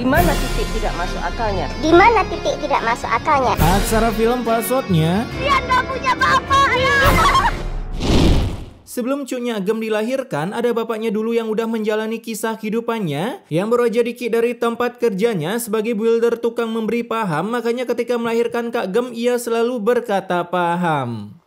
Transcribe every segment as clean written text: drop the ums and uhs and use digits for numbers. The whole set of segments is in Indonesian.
mana titik tidak masuk akalnya? Di mana titik tidak masuk akalnya? Aksara film passwordnya. Dia nggak punya bapak ya. Sebelum cucunya Agem dilahirkan, ada bapaknya dulu yang udah menjalani kisah kehidupannya yang baru aja dikik dari tempat kerjanya sebagai builder tukang memberi paham. Makanya ketika melahirkan Kak Gem, ia selalu berkata paham.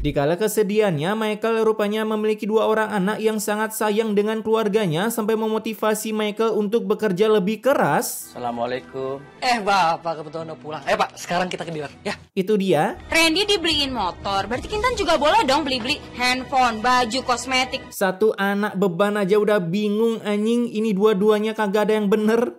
Dikala kesedihannya, Michael rupanya memiliki 2 orang anak yang sangat sayang dengan keluarganya sampai memotivasi Michael untuk bekerja lebih keras. Assalamualaikum. Bapak kebetulan udah pulang. Pak, sekarang kita ke dealer, ya. Itu dia. Randy dibeliin motor, berarti Kintan juga boleh dong beli-beli handphone, baju, kosmetik. Satu anak beban aja udah bingung anjing, ini dua-duanya kagak ada yang bener.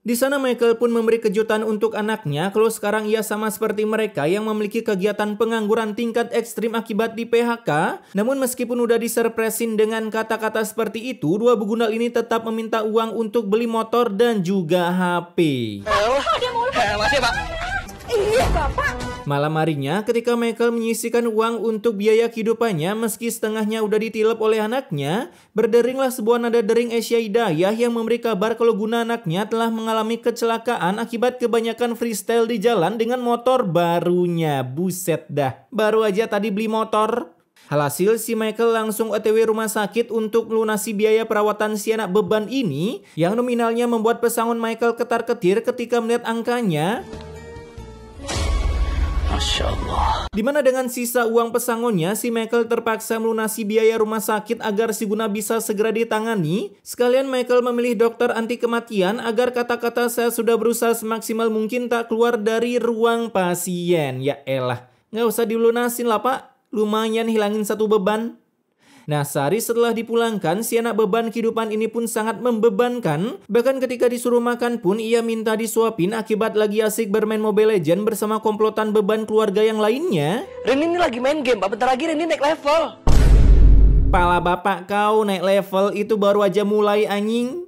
Di sana Michael pun memberi kejutan untuk anaknya kalau sekarang ia sama seperti mereka yang memiliki kegiatan pengangguran tingkat ekstrim akibat di PHK. Namun meskipun udah disurpresin dengan kata-kata seperti itu, 2 begundal ini tetap meminta uang untuk beli motor dan juga HP. Masih, Pak. Iya, Bapak. Malam harinya ketika Michael menyisihkan uang untuk biaya kehidupannya meski setengahnya udah ditilep oleh anaknya, berderinglah sebuah nada dering Asia Hidayah yang memberi kabar kalau Guna anaknya telah mengalami kecelakaan akibat kebanyakan freestyle di jalan dengan motor barunya. Buset dah, baru aja tadi beli motor. Alhasil si Michael langsung OTW rumah sakit untuk melunasi biaya perawatan si anak beban ini yang nominalnya membuat pesangon Michael ketar-ketir ketika melihat angkanya. Masya Allah. Dimana dengan sisa uang pesangonnya, si Michael terpaksa melunasi biaya rumah sakit agar si Guna bisa segera ditangani. Sekalian Michael memilih dokter anti kematian agar kata-kata saya sudah berusaha semaksimal mungkin tak keluar dari ruang pasien. Ya elah, nggak usah dilunasin lah pak, lumayan hilangin satu beban. Nah, sehari setelah dipulangkan, si anak beban kehidupan ini pun sangat membebankan. Bahkan ketika disuruh makan pun, ia minta disuapin akibat lagi asik bermain Mobile Legends bersama komplotan beban keluarga yang lainnya. Ren ini lagi main game, Pak. Bentar lagi Ren naik level. Pala bapak kau naik level itu baru aja mulai anjing.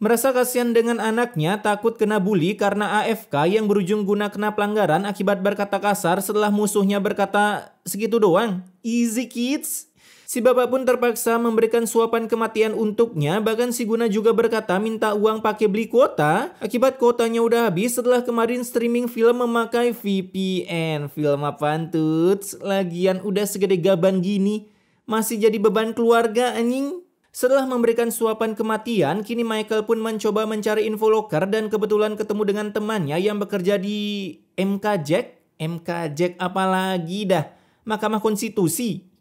Merasa kasihan dengan anaknya, takut kena bully karena AFK yang berujung Guna kena pelanggaran akibat berkata kasar setelah musuhnya berkata segitu doang. Easy kids. Si bapak pun terpaksa memberikan suapan kematian untuknya, bahkan si Guna juga berkata minta uang pakai beli kuota, akibat kuotanya udah habis setelah kemarin streaming film memakai VPN. Film apaan tuh? Lagian udah segede gaban gini, masih jadi beban keluarga anjing. Setelah memberikan suapan kematian, kini Michael pun mencoba mencari info loker dan kebetulan ketemu dengan temannya yang bekerja di MK Jack apalagi dah, Mahkamah Konstitusi.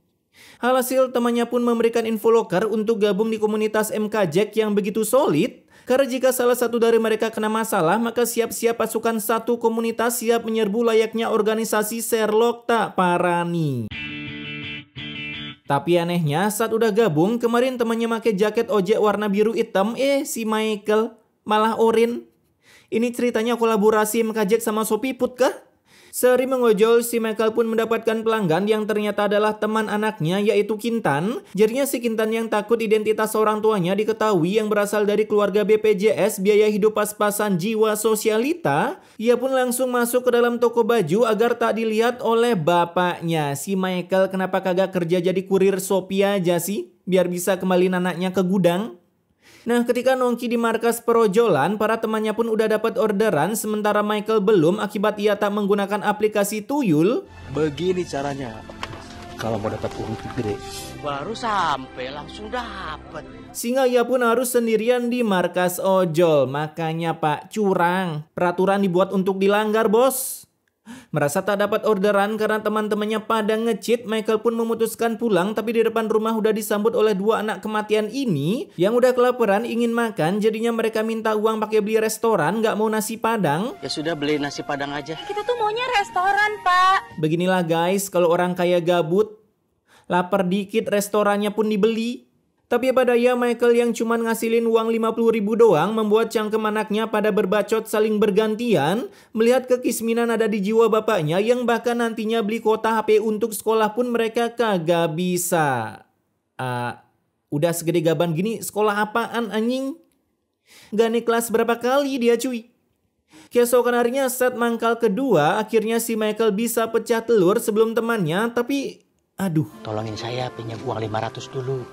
Alhasil temannya pun memberikan info loker untuk gabung di komunitas MK Jack yang begitu solid. Karena jika salah satu dari mereka kena masalah, maka siap-siap pasukan satu komunitas siap menyerbu layaknya organisasi Sherlock tak parani. Tapi anehnya saat udah gabung, kemarin temannya pakai jaket ojek warna biru hitam, si Michael malah orin. Ini ceritanya kolaborasi MK Jack sama Sopiput kah? Sehari mengojol, si Michael pun mendapatkan pelanggan yang ternyata adalah teman anaknya yaitu Kintan. Jadinya si Kintan yang takut identitas orang tuanya diketahui yang berasal dari keluarga BPJS biaya hidup pas-pasan jiwa sosialita. Ia pun langsung masuk ke dalam toko baju agar tak dilihat oleh bapaknya. Si Michael kenapa kagak kerja jadi kurir Shopee aja sih? Biar bisa kembaliin anaknya ke gudang. Nah, ketika nongki di markas perojolan, para temannya pun udah dapat orderan, sementara Michael belum akibat ia tak menggunakan aplikasi tuyul. Begini caranya, kalau mau dapat uang gede, baru sampai langsung dapat. Sehingga ia pun harus sendirian di markas ojol. Makanya pak, curang. Peraturan dibuat untuk dilanggar bos. Merasa tak dapat orderan karena teman-temannya pada nge-cheat, Michael pun memutuskan pulang, tapi di depan rumah udah disambut oleh 2 anak kematian ini yang udah kelaparan ingin makan. Jadinya mereka minta uang pakai beli restoran, nggak mau nasi padang. Ya sudah, beli nasi padang aja. Kita tuh maunya restoran, Pak. Beginilah guys, kalau orang kaya gabut, lapar dikit restorannya pun dibeli. Tapi pada ya Michael yang cuman ngasilin uang 50.000 doang membuat cangkem anaknya pada berbacot saling bergantian. Melihat kekisminan ada di jiwa bapaknya yang bahkan nantinya beli kuota HP untuk sekolah pun mereka kagak bisa. Udah segede gaban gini sekolah apaan anjing? Gak naik kelas berapa kali dia cuy. Keesokan harinya saat mangkal kedua, akhirnya si Michael bisa pecah telur sebelum temannya, tapi aduh. Tolongin saya pinjam uang 500 dulu.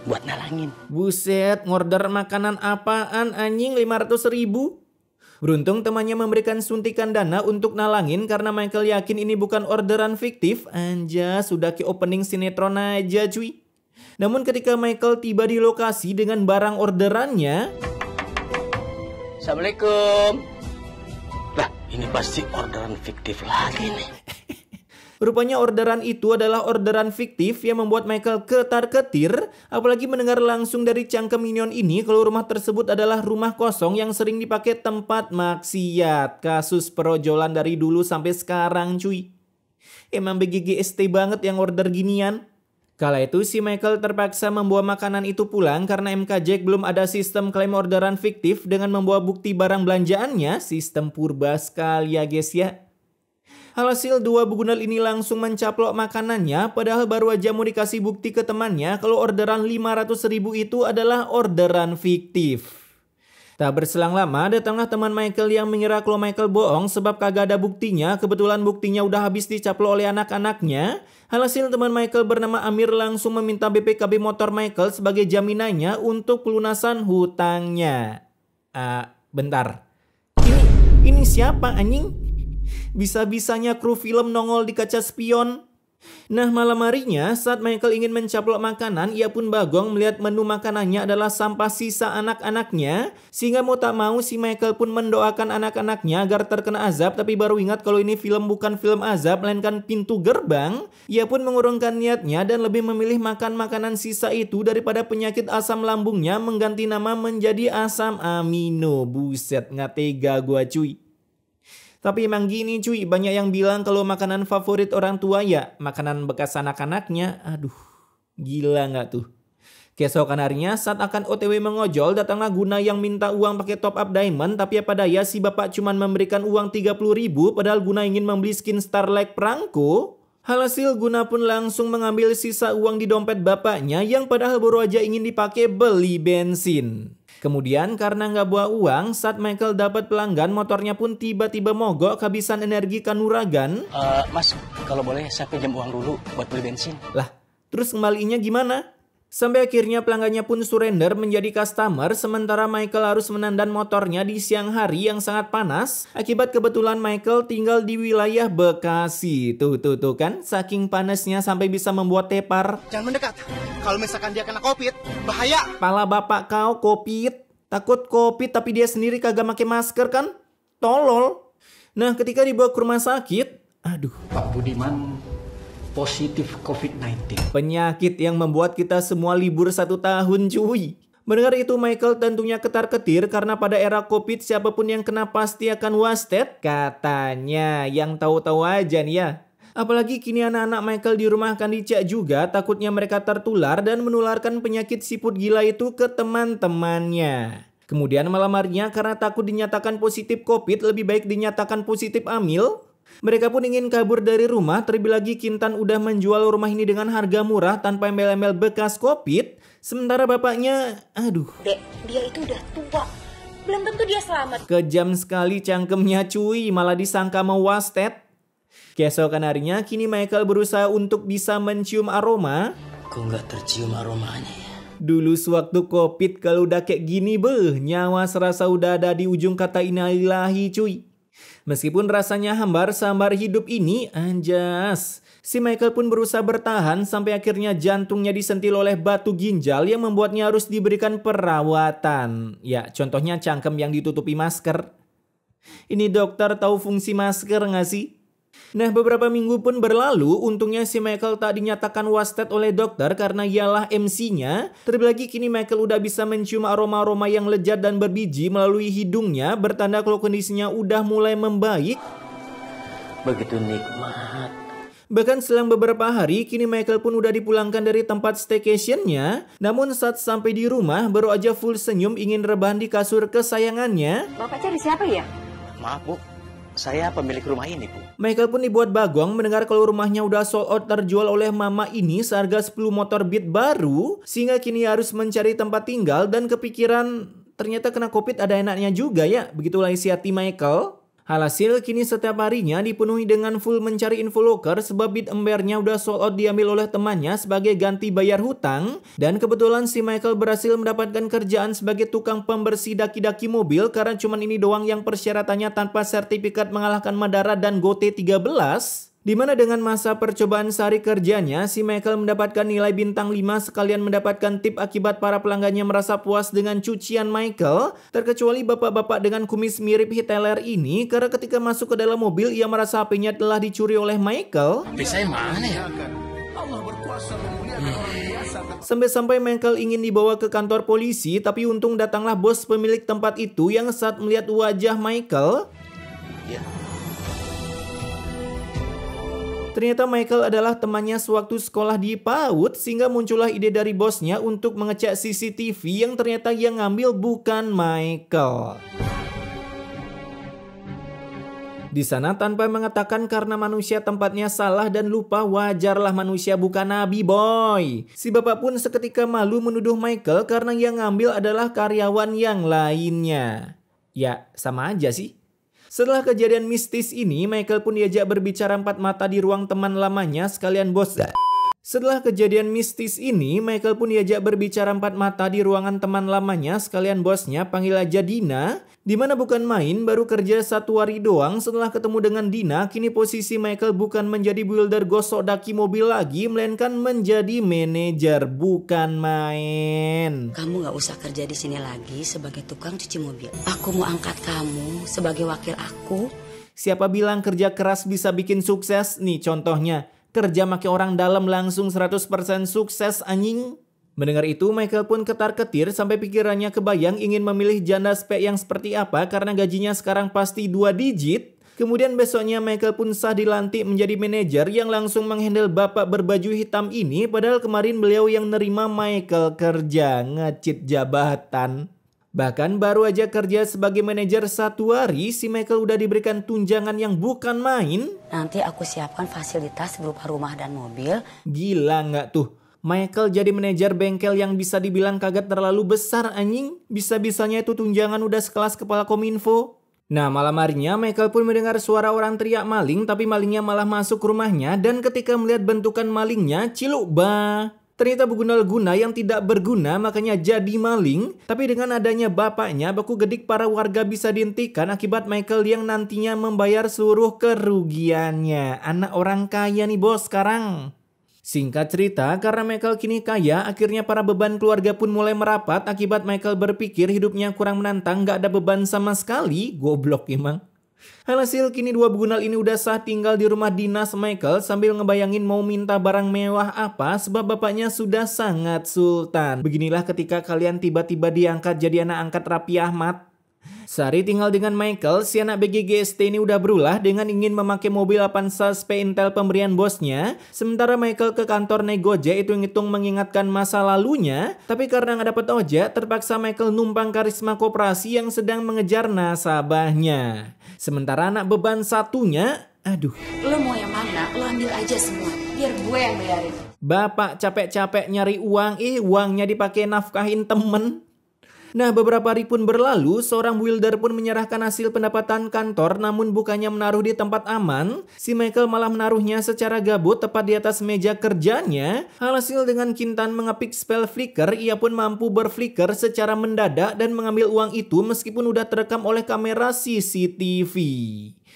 buat nalangin. Buset, ngorder makanan apaan anjing 500.000? Beruntung temannya memberikan suntikan dana untuk nalangin karena Michael yakin ini bukan orderan fiktif. Anjas, sudah ke opening sinetron aja cuy. Namun ketika Michael tiba di lokasi dengan barang orderannya... Assalamualaikum. Lah, ini pasti orderan fiktif lagi nih. Rupanya orderan itu adalah orderan fiktif yang membuat Michael ketar-ketir, apalagi mendengar langsung dari cangkem minion ini kalau rumah tersebut adalah rumah kosong yang sering dipakai tempat maksiat. Kasus perojolan dari dulu sampai sekarang cuy. Emang BGGST banget yang order ginian. Kala itu si Michael terpaksa membawa makanan itu pulang karena MK Jack belum ada sistem klaim orderan fiktif dengan membawa bukti barang belanjaannya. Sistem purba sekali ya guys ya. Alhasil dua bugundal ini langsung mencaplok makanannya padahal baru aja mau dikasih bukti ke temannya kalau orderan 500.000 itu adalah orderan fiktif. Tak berselang lama datanglah teman Michael yang mengira kalau Michael bohong sebab kagak ada buktinya. Kebetulan buktinya udah habis dicaplok oleh anak-anaknya. Alhasil teman Michael bernama Amir langsung meminta BPKB motor Michael sebagai jaminannya untuk pelunasan hutangnya. Bentar. Ini siapa anjing? Bisa-bisanya kru film nongol di kaca spion. Nah malam harinya saat Michael ingin mencaplok makanan, ia pun bagong melihat menu makanannya adalah sampah sisa anak-anaknya. Sehingga mau tak mau si Michael pun mendoakan anak-anaknya agar terkena azab. Tapi baru ingat kalau ini film bukan film azab melainkan pintu gerbang. Ia pun mengurungkan niatnya dan lebih memilih makan makanan sisa itu daripada penyakit asam lambungnya mengganti nama menjadi asam amino. Buset, nggak tega gua cuy. Tapi emang gini cuy, banyak yang bilang kalau makanan favorit orang tua ya makanan bekas anak-anaknya. Aduh, gila nggak tuh? Keesokan harinya saat akan OTW mengojol datanglah Guna yang minta uang pakai top up diamond. Tapi apa daya si bapak cuman memberikan uang 30.000 padahal Guna ingin membeli skin Starlight Perangko. Hasil Guna pun langsung mengambil sisa uang di dompet bapaknya yang padahal baru aja ingin dipakai beli bensin. Kemudian karena nggak bawa uang, saat Michael dapat pelanggan, motornya pun tiba-tiba mogok kehabisan energi kanuragan. Mas, kalau boleh saya pinjam uang dulu buat beli bensin. Lah, terus kembaliinnya gimana? Sampai akhirnya pelanggannya pun surrender menjadi customer, sementara Michael harus menandan motornya di siang hari yang sangat panas. Akibat kebetulan Michael tinggal di wilayah Bekasi. Tuh kan, saking panasnya sampai bisa membuat tepar. Jangan mendekat, kalau misalkan dia kena COVID, bahaya. Pala bapak kau COVID, takut COVID tapi dia sendiri kagak pakai masker kan? Tolol. Nah ketika dibawa ke rumah sakit, aduh. Pak Budiman positif COVID-19. Penyakit yang membuat kita semua libur 1 tahun cuy. Mendengar itu Michael tentunya ketar-ketir karena pada era COVID siapapun yang kena pasti akan wasted. Katanya, yang tahu-tahu aja nih ya. Apalagi kini anak-anak Michael di rumah akan dicek juga, takutnya mereka tertular dan menularkan penyakit siput gila itu ke teman-temannya. Kemudian malam harinya karena takut dinyatakan positif COVID, lebih baik dinyatakan positif hamil. Mereka pun ingin kabur dari rumah, terlebih lagi Kintan udah menjual rumah ini dengan harga murah tanpa embel-embel bekas COVID. Sementara bapaknya, aduh. Dek, dia itu udah tua. Belum tentu dia selamat. Kejam sekali cangkemnya cuy, malah disangka mau wasted. Keesokan harinya, kini Michael berusaha untuk bisa mencium aroma. Kok nggak tercium aromanya ya? Dulu sewaktu COVID kalau udah kayak gini nyawa serasa udah ada di ujung kata innalillahi cuy. Meskipun rasanya hambar-sambar hidup ini, anjas. Si Michael pun berusaha bertahan sampai akhirnya jantungnya disentil oleh batu ginjal yang membuatnya harus diberikan perawatan. Ya, contohnya cangkem yang ditutupi masker. Ini dokter tahu fungsi masker nggak sih? Nah, beberapa minggu pun berlalu, untungnya si Michael tak dinyatakan wasted oleh dokter karena ialah MC-nya. Terlebih lagi kini Michael udah bisa mencium aroma-aroma yang lezat dan berbiji melalui hidungnya, bertanda kalau kondisinya udah mulai membaik. Begitu nikmat. Bahkan selang beberapa hari, kini Michael pun udah dipulangkan dari tempat staycation-nya. Namun saat sampai di rumah, baru aja full senyum ingin rebahan di kasur kesayangannya. Bapak cari siapa ya? Maaf Bu, saya pemilik rumah ini Bu. Michael pun dibuat bagong mendengar kalau rumahnya udah sold out terjual oleh mama ini seharga 10 motor Beat baru. Sehingga kini harus mencari tempat tinggal dan kepikiran ternyata kena COVID ada enaknya juga ya. Begitulah isi hati Michael. Alhasil kini setiap harinya dipenuhi dengan full mencari info loker sebab bit embernya udah sold out diambil oleh temannya sebagai ganti bayar hutang. Dan kebetulan si Michael berhasil mendapatkan kerjaan sebagai tukang pembersih daki-daki mobil karena cuman ini doang yang persyaratannya tanpa sertifikat mengalahkan Madara dan GOT 13. Dimana dengan masa percobaan sehari kerjanya, si Michael mendapatkan nilai bintang 5 sekalian mendapatkan tip akibat para pelanggannya merasa puas dengan cucian Michael. Terkecuali bapak-bapak dengan kumis mirip Hitler ini karena ketika masuk ke dalam mobil ia merasa HP-nya telah dicuri oleh Michael. Bisa mana ya? Sampai-sampai Michael ingin dibawa ke kantor polisi, tapi untung datanglah bos pemilik tempat itu yang saat melihat wajah Michael, ternyata Michael adalah temannya sewaktu sekolah di PAUD, sehingga muncullah ide dari bosnya untuk mengecek CCTV yang ternyata yang ngambil bukan Michael. Di sana tanpa mengatakan karena manusia tempatnya salah dan lupa, wajarlah manusia bukan nabi boy. Si bapak pun seketika malu menuduh Michael karena yang ngambil adalah karyawan yang lainnya. Ya sama aja sih. Setelah kejadian mistis ini, Michael pun diajak berbicara empat mata di ruang teman lamanya sekalian bos. Setelah kejadian mistis ini, Michael pun diajak berbicara empat mata di ruangan teman lamanya sekalian bosnya, panggil aja Dina. Dimana bukan main, baru kerja 1 hari doang setelah ketemu dengan Dina, kini posisi Michael bukan menjadi builder gosok daki mobil lagi, melainkan menjadi manajer, bukan main. Kamu gak usah kerja di sini lagi sebagai tukang cuci mobil. Aku mau angkat kamu sebagai wakil aku. Siapa bilang kerja keras bisa bikin sukses? Nih contohnya, kerja make orang dalam langsung 100% sukses anjing. Mendengar itu, Michael pun ketar-ketir sampai pikirannya kebayang ingin memilih janda spek yang seperti apa karena gajinya sekarang pasti 2 digit. Kemudian besoknya Michael pun sah dilantik menjadi manajer yang langsung menghandle bapak berbaju hitam ini, padahal kemarin beliau yang nerima Michael kerja, ngecit jabatan. Bahkan baru aja kerja sebagai manajer 1 hari, si Michael udah diberikan tunjangan yang bukan main. Nanti aku siapkan fasilitas berupa rumah dan mobil. Gila nggak tuh? Michael jadi manajer bengkel yang bisa dibilang kagak terlalu besar anjing. Bisa-bisanya itu tunjangan udah sekelas kepala kominfo. Nah malam harinya Michael pun mendengar suara orang teriak maling, tapi malingnya malah masuk rumahnya. Dan ketika melihat bentukan malingnya, ciluk bah. Ternyata beguna-guna yang tidak berguna makanya jadi maling. Tapi dengan adanya bapaknya, baku gedik para warga bisa dihentikan akibat Michael yang nantinya membayar seluruh kerugiannya. Anak orang kaya nih bos sekarang. Singkat cerita, karena Michael kini kaya, akhirnya para beban keluarga pun mulai merapat akibat Michael berpikir hidupnya kurang menantang, gak ada beban sama sekali. Goblok emang. Alhasil kini 2 begunal ini udah sah tinggal di rumah dinas Michael sambil ngebayangin mau minta barang mewah apa sebab bapaknya sudah sangat sultan. Beginilah ketika kalian tiba-tiba diangkat jadi anak angkat Raffi Ahmad. Sehari tinggal dengan Michael, si anak BGGST ini udah berulah dengan ingin memakai mobil Avanza SP Intel pemberian bosnya. Sementara Michael ke kantor naik Gojek hitung-hitung mengingatkan masa lalunya. Tapi karena nggak dapat ojek, terpaksa Michael numpang Karisma Koperasi yang sedang mengejar nasabahnya. Sementara anak beban satunya, aduh. Lo mau yang mana? Lo ambil aja semua, biar gue yang bayarin. Bapak capek-capek nyari uang, uangnya dipakai nafkahin temen. Nah beberapa hari pun berlalu, seorang builder pun menyerahkan hasil pendapatan kantor, namun bukannya menaruh di tempat aman, si Michael malah menaruhnya secara gabut tepat di atas meja kerjanya. Alhasil dengan kintan mengepik spell flicker, ia pun mampu berflicker secara mendadak dan mengambil uang itu meskipun udah terekam oleh kamera CCTV.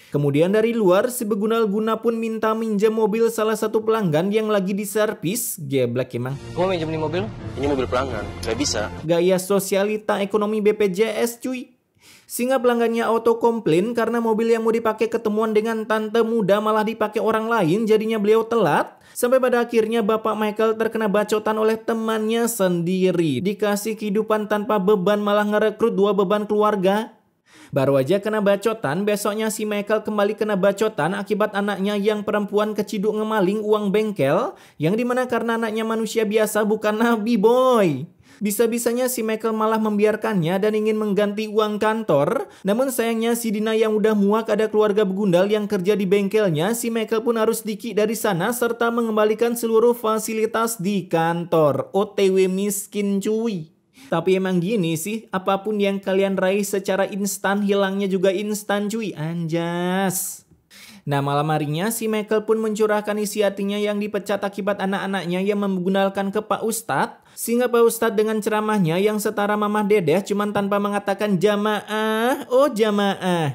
Kemudian dari luar, si begunal-guna pun minta minjem mobil salah satu pelanggan yang lagi diservis. Geblek emang. Gua minjem nih mobil? Ini mobil pelanggan, gak bisa. Gaya sosialita ekonomi BPJS cuy. Sehingga pelanggannya auto komplain karena mobil yang mau dipakai ketemuan dengan tante muda malah dipakai orang lain, jadinya beliau telat. Sampai pada akhirnya bapak Michael terkena bacotan oleh temannya sendiri. Dikasih kehidupan tanpa beban malah ngerekrut 2 beban keluarga. Baru aja kena bacotan, besoknya si Michael kembali kena bacotan akibat anaknya yang perempuan keciduk ngemaling uang bengkel, yang dimana karena anaknya manusia biasa bukan nabi boy. Bisa-bisanya si Michael malah membiarkannya dan ingin mengganti uang kantor. Namun sayangnya si Dina yang udah muak ada keluarga begundal yang kerja di bengkelnya, si Michael pun harus diki dari sana serta mengembalikan seluruh fasilitas di kantor. OTW miskin cuy. Tapi emang gini sih, apapun yang kalian raih secara instan, hilangnya juga instan cuy, anjas. Nah malam harinya si Michael pun mencurahkan isi hatinya yang dipecat akibat anak-anaknya yang menggunakan ke Pak Ustadz. Sehingga Pak Ustadz dengan ceramahnya yang setara mamah dedeh cuman tanpa mengatakan jamaah, oh jamaah.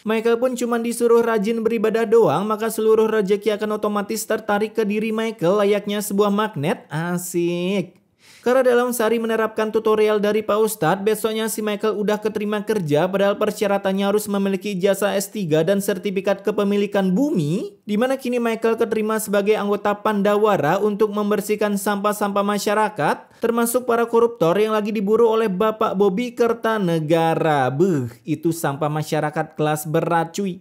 Michael pun cuma disuruh rajin beribadah doang, maka seluruh rezeki akan otomatis tertarik ke diri Michael layaknya sebuah magnet. Asik. Karena dalam sehari menerapkan tutorial dari Pak Ustadz, besoknya si Michael udah keterima kerja padahal persyaratannya harus memiliki ijazah S3 dan sertifikat kepemilikan bumi, di mana kini Michael keterima sebagai anggota Pandawara untuk membersihkan sampah-sampah masyarakat, termasuk para koruptor yang lagi diburu oleh Bapak Bobby Kertanegara. Itu sampah masyarakat kelas berat cuy.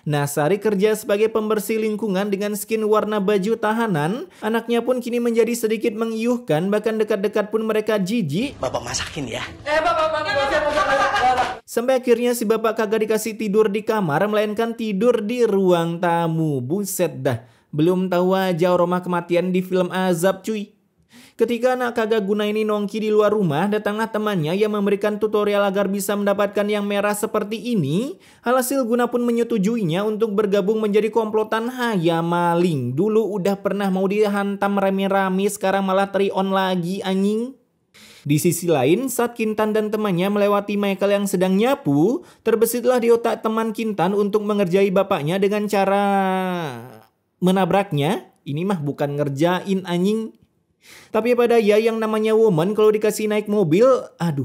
Nah, sehari kerja sebagai pembersih lingkungan dengan skin warna baju tahanan, anaknya pun kini menjadi sedikit mengiuhkan, bahkan dekat-dekat pun mereka jijik. Bapak masakin ya. Sampai akhirnya si bapak kagak dikasih tidur di kamar, melainkan tidur di ruang tamu. Buset dah, belum tahu aja aroma kematian di film azab cuy. Ketika anak kagak guna ini nongki di luar rumah, datanglah temannya yang memberikan tutorial agar bisa mendapatkan yang merah seperti ini. Alhasil Guna pun menyetujuinya untuk bergabung menjadi komplotan Hayam Maling. Dulu udah pernah mau dihantam rame-rame, sekarang malah try-on lagi anjing. Di sisi lain, saat Kintan dan temannya melewati Michael yang sedang nyapu, terbesitlah di otak teman Kintan untuk mengerjai bapaknya dengan cara menabraknya. Ini mah bukan ngerjain anjing. Tapi pada ya yang namanya woman kalau dikasih naik mobil, aduh.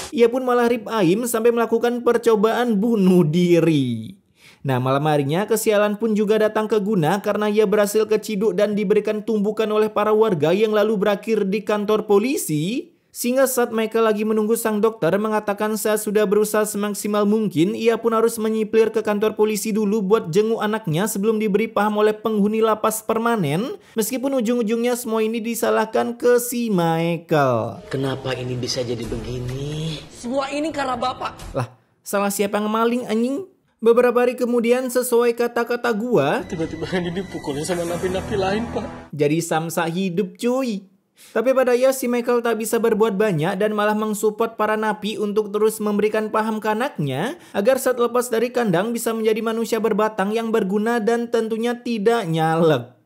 Ia pun malah rip aim sampai melakukan percobaan bunuh diri. Nah malam harinya kesialan pun juga datang ke Guna karena ia berhasil keciduk dan diberikan tumbukan oleh para warga yang lalu berakhir di kantor polisi. Sehingga saat Michael lagi menunggu sang dokter mengatakan saya sudah berusaha semaksimal mungkin, ia pun harus menyiplir ke kantor polisi dulu buat jenguk anaknya sebelum diberi paham oleh penghuni lapas permanen. Meskipun ujung-ujungnya semua ini disalahkan ke si Michael. Kenapa ini bisa jadi begini? Semua ini karena Bapak. Lah, salah siapa yang maling anjing? Beberapa hari kemudian sesuai kata-kata gua, Tiba-tiba ini dipukulin sama napi-napi lain, Pak. jadi samsa hidup cuy. Tapi pada ya si Michael tak bisa berbuat banyak dan malah mensupport para napi untuk terus memberikan paham ke anaknya agar saat lepas dari kandang bisa menjadi manusia berbatang yang berguna dan tentunya tidak nyalek.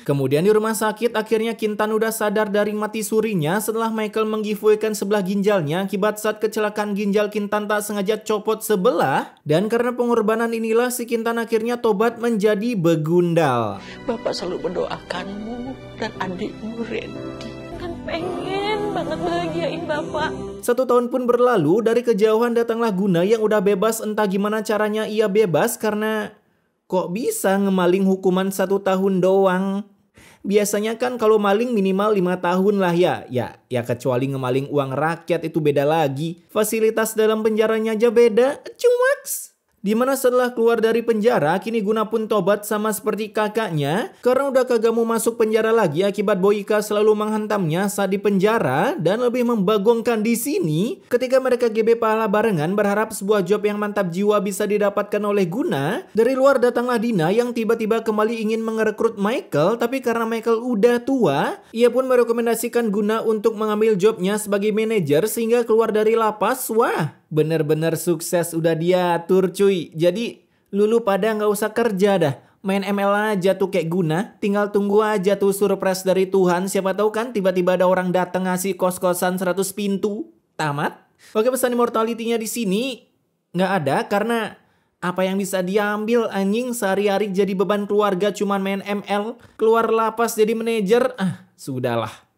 Kemudian di rumah sakit akhirnya Kintan udah sadar dari mati surinya setelah Michael menggiveaway-kan sebelah ginjalnya akibat saat kecelakaan ginjal Kintan tak sengaja copot sebelah. Dan karena pengorbanan inilah si Kintan akhirnya tobat menjadi begundal. Bapak selalu mendoakanmu dan adikmu Randy. Kan pengen banget bahagiain Bapak. 1 tahun pun berlalu, dari kejauhan datanglah Guna yang udah bebas. Entah gimana caranya ia bebas karena kok bisa ngemaling hukuman 1 tahun doang. Biasanya kan kalau maling minimal 5 tahun lah ya. Ya kecuali ngemaling uang rakyat itu beda lagi. Fasilitas dalam penjaranya aja beda. Cumaks. Dimana setelah keluar dari penjara, kini Guna pun tobat sama seperti kakaknya. Karena udah kagak mau masuk penjara lagi akibat Boyka selalu menghantamnya saat di penjara. Dan lebih membagongkan di sini, ketika mereka GB pahala barengan berharap sebuah job yang mantap jiwa bisa didapatkan oleh Guna. Dari luar datanglah Dina yang tiba-tiba kembali ingin merekrut Michael. Tapi karena Michael udah tua, ia pun merekomendasikan Guna untuk mengambil jobnya sebagai manajer sehingga keluar dari lapas. Wah, bener-bener sukses udah diatur cuy. Jadi lulu pada nggak usah kerja dah. Main ML aja tuh kayak Guna. Tinggal tunggu aja tuh surprise dari Tuhan. Siapa tahu kan tiba-tiba ada orang datang ngasih kos-kosan 100 pintu. Tamat. Oke, pesan immortality-nya di sini nggak ada karena apa yang bisa diambil anjing, sehari-hari jadi beban keluarga cuman main ML. Keluar lapas jadi manajer. Sudahlah.